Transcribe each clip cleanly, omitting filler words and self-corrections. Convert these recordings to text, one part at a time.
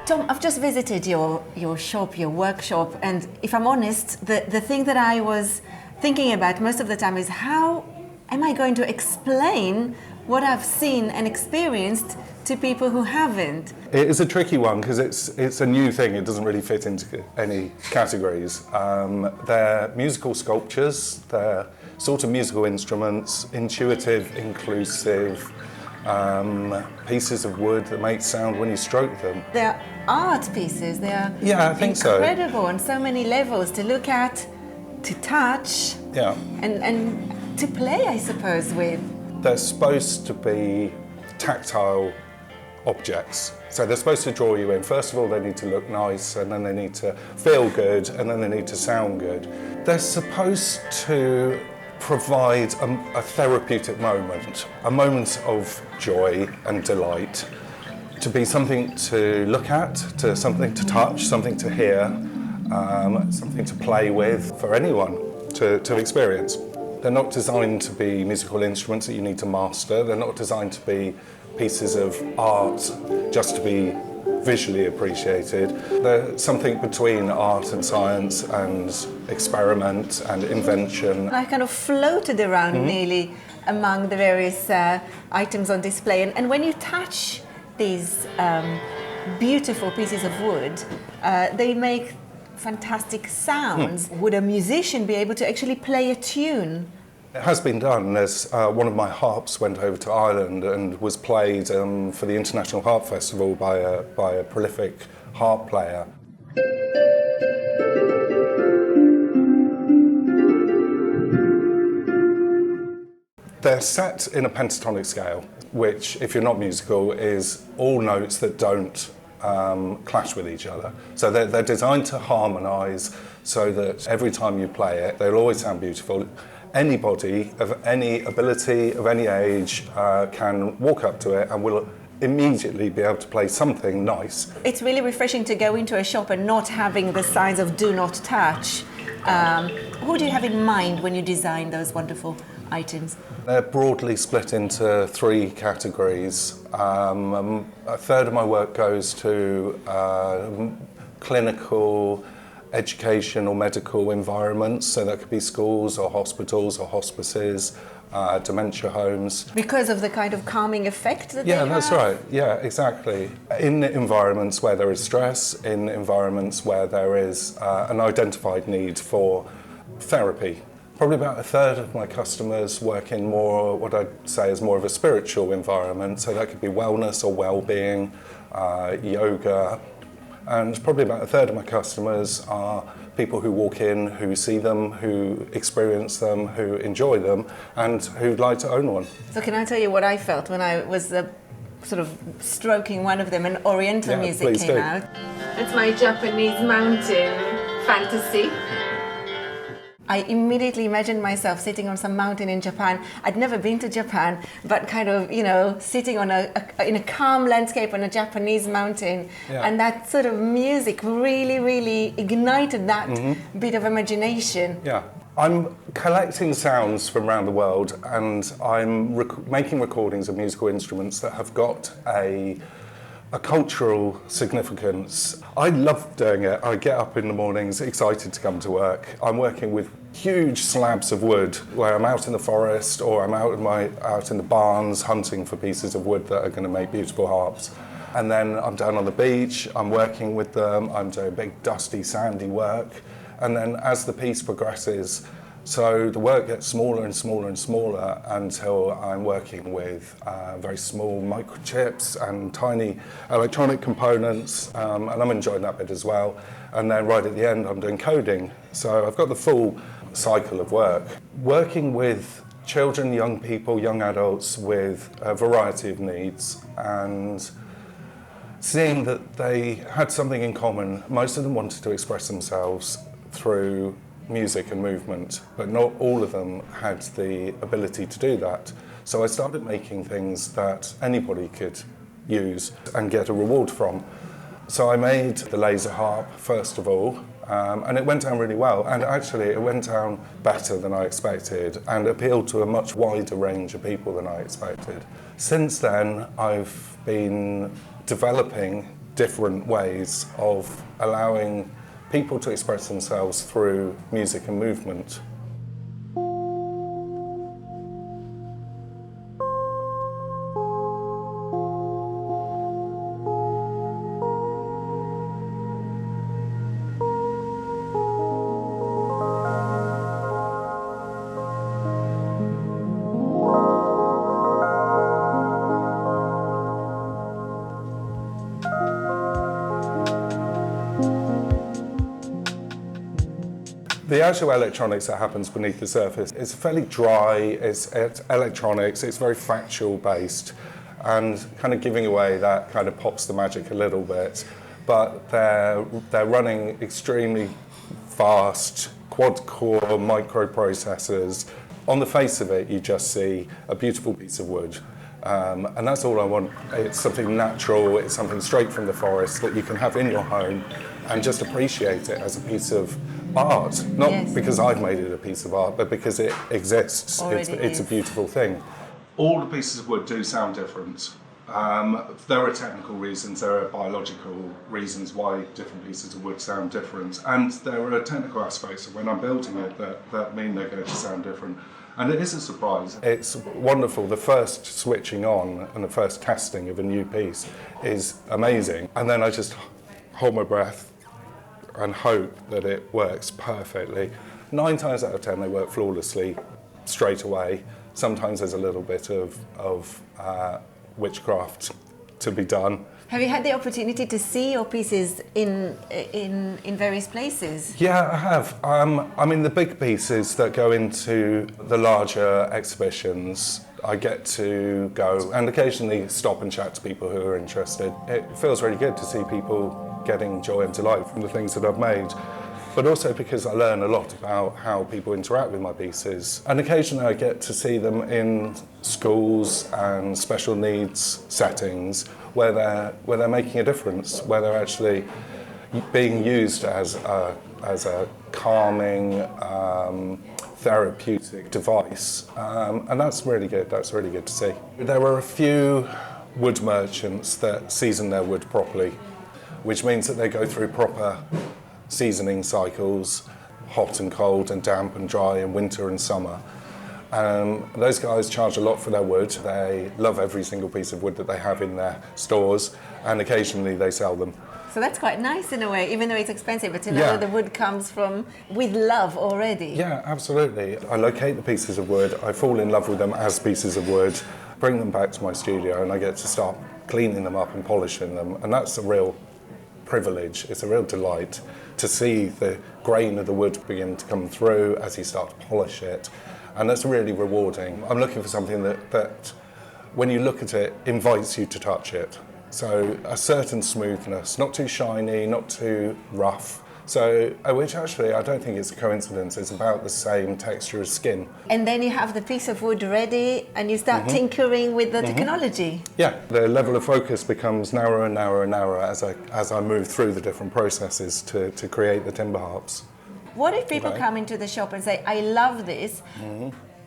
Tom, I've just visited your shop, your workshop, and if I'm honest, the thing that I was thinking about most of the time is how am I going to explain what I've seen and experienced to people who haven't? It is a tricky one because it's a new thing. It doesn't really fit into any categories. They're musical sculptures, they're sort of musical instruments, intuitive, inclusive, pieces of wood that make sound when you stroke them. They're art pieces, they're I think incredible on so many levels to look at, to touch, and to play, I suppose, with. They're supposed to be tactile objects. So they're supposed to draw you in. First of all, they need to look nice, and then they need to feel good, and then they need to sound good. They're supposed to provide a therapeutic moment, a moment of joy and delight, to be something to look at, to something to touch, something to hear, something to play with for anyone to experience. They're not designed to be musical instruments that you need to master. They're not designed to be pieces of art just to be visually appreciated. They're something between art and science and experiment and invention. I kind of floated around nearly among the various items on display. And when you touch these beautiful pieces of wood, they make fantastic sounds. Would a musician be able to actually play a tune? It has been done. There's one of my harps went over to Ireland and was played for the International Harp Festival by a prolific harp player. They're set in a pentatonic scale, which, if you're not musical, is all notes that don't clash with each other. So they're designed to harmonise so that every time you play it, they'll always sound beautiful. Anybody of any ability, of any age, can walk up to it and will immediately be able to play something nice. It's really refreshing to go into a shop and not having the signs of do not touch. Who do you have in mind when you design those wonderful items? They're broadly split into three categories. A third of my work goes to clinical, education or medical environments, so that could be schools or hospitals or hospices, dementia homes. Because of the kind of calming effect that they have? Yeah, that's right. Yeah, exactly. In environments where there is stress, in environments where there is an identified need for therapy. Probably about a third of my customers work in more, what I'd say is more of a spiritual environment, so that could be wellness or well-being, yoga. And probably about a third of my customers are people who walk in, who see them, who experience them, who enjoy them, and who'd like to own one. So can I tell you what I felt when I was sort of stroking one of them and Oriental music came out? It's my Japanese mountain fantasy. I immediately imagined myself sitting on some mountain in Japan. I'd never been to Japan, but kind of, sitting on in a calm landscape on a Japanese mountain. Yeah. And that sort of music really, really ignited that bit of imagination. Yeah. I'm collecting sounds from around the world, and I'm making recordings of musical instruments that have got a cultural significance. I love doing it. I get up in the mornings excited to come to work. I'm working with huge slabs of wood where I'm out in the forest or I'm out in the barns hunting for pieces of wood that are going to make beautiful harps. And then I'm down on the beach, I'm working with them, I'm doing big dusty sandy work. And then as the piece progresses, so the work gets smaller and smaller and smaller until I'm working with very small microchips and tiny electronic components, and I'm enjoying that bit as well. And then right at the end, I'm doing coding. So I've got the full cycle of work. Working with children, young people, young adults with a variety of needs, and seeing that they had something in common. Most of them wanted to express themselves through music and movement, but not all of them had the ability to do that. So I started making things that anybody could use and get a reward from. So I made the laser harp first of all, and it went down really well, and actually it went down better than I expected and appealed to a much wider range of people than I expected. Since then I've been developing different ways of allowing people to express themselves through music and movement. The actual electronics that happens beneath the surface is fairly dry, it's electronics, it's very factual based, and kind of giving away that kind of pops the magic a little bit. But they're running extremely fast quad-core microprocessors. On the face of it, you just see a beautiful piece of wood. And that's all I want. It's something natural, it's something straight from the forest that you can have in your home and just appreciate it as a piece of art. Not because I've made it a piece of art, but because it exists. It's a beautiful thing. All the pieces of wood do sound different. There are technical reasons, there are biological reasons why different pieces of wood sound different, and there are technical aspects of when I'm building it that mean they're going to sound different. And it is a surprise. It's wonderful. The first switching on and the first testing of a new piece is amazing. And then I just hold my breath and hope that it works perfectly. 9 times out of 10 they work flawlessly straight away. Sometimes there's a little bit of witchcraft to be done. Have you had the opportunity to see your pieces in various places? Yeah, I have. I mean, the big pieces that go into the larger exhibitions, I get to go and occasionally stop and chat to people who are interested. It feels really good to see people getting joy and delight from the things that I've made, but also because I learn a lot about how people interact with my pieces. And occasionally I get to see them in schools and special needs settings where they're making a difference, where they're actually being used as a calming, therapeutic device, and that's really good. That's really good to see. There are a few wood merchants that season their wood properly, which means that they go through proper seasoning cycles, hot and cold and damp and dry and winter and summer. Those guys charge a lot for their wood. They love every single piece of wood that they have in their stores, and occasionally they sell them. So that's quite nice in a way, even though it's expensive, but to know that the wood comes from with love already. Yeah, absolutely. I locate the pieces of wood, I fall in love with them as pieces of wood, bring them back to my studio, and I get to start cleaning them up and polishing them, and that's a real privilege. It's a real delight to see the grain of the wood begin to come through as you start to polish it, and that's really rewarding. I'm looking for something that when you look at it, invites you to touch it. So a certain smoothness, not too shiny, not too rough. So, which actually I don't think it's a coincidence, it's about the same texture as skin. And then you have the piece of wood ready and you start tinkering with the technology. Yeah, the level of focus becomes narrower and narrower and narrower as I move through the different processes to create the timber harps. What if people come into the shop and say, I love this,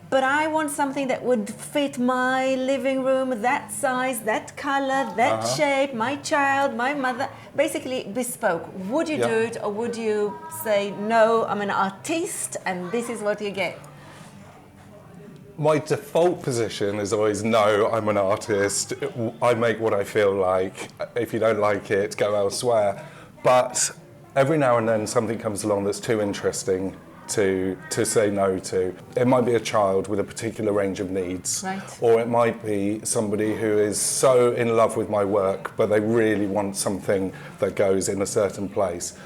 but I want something that would fit my living room, that size, that color, that shape, my child, my mother, basically bespoke. Would you do it, or would you say, no, I'm an artiste and this is what you get? My default position is always, no, I'm an artist. I make what I feel like. If you don't like it, go elsewhere. But every now and then something comes along that's too interesting to say no to. It might be a child with a particular range of needs, or it might be somebody who is so in love with my work, but they really want something that goes in a certain place.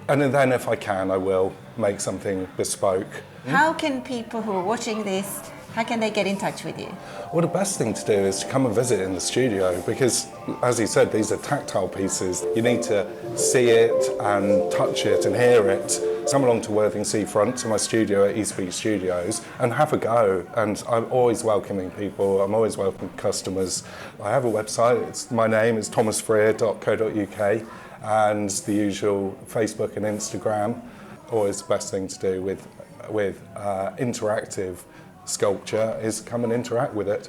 And then if I can, I will make something bespoke. How can people who are watching this, how can they get in touch with you? Well, the best thing to do is to come and visit in the studio because, as you said, these are tactile pieces. You need to see it and touch it and hear it. Come along to Worthing Seafront, to my studio at East Beach Studios, and have a go. And I'm always welcoming people. I'm always welcoming customers. I have a website. My name is thomasfreer.co.uk, and the usual Facebook and Instagram. Always the best thing to do with interactive sculpture is come and interact with it.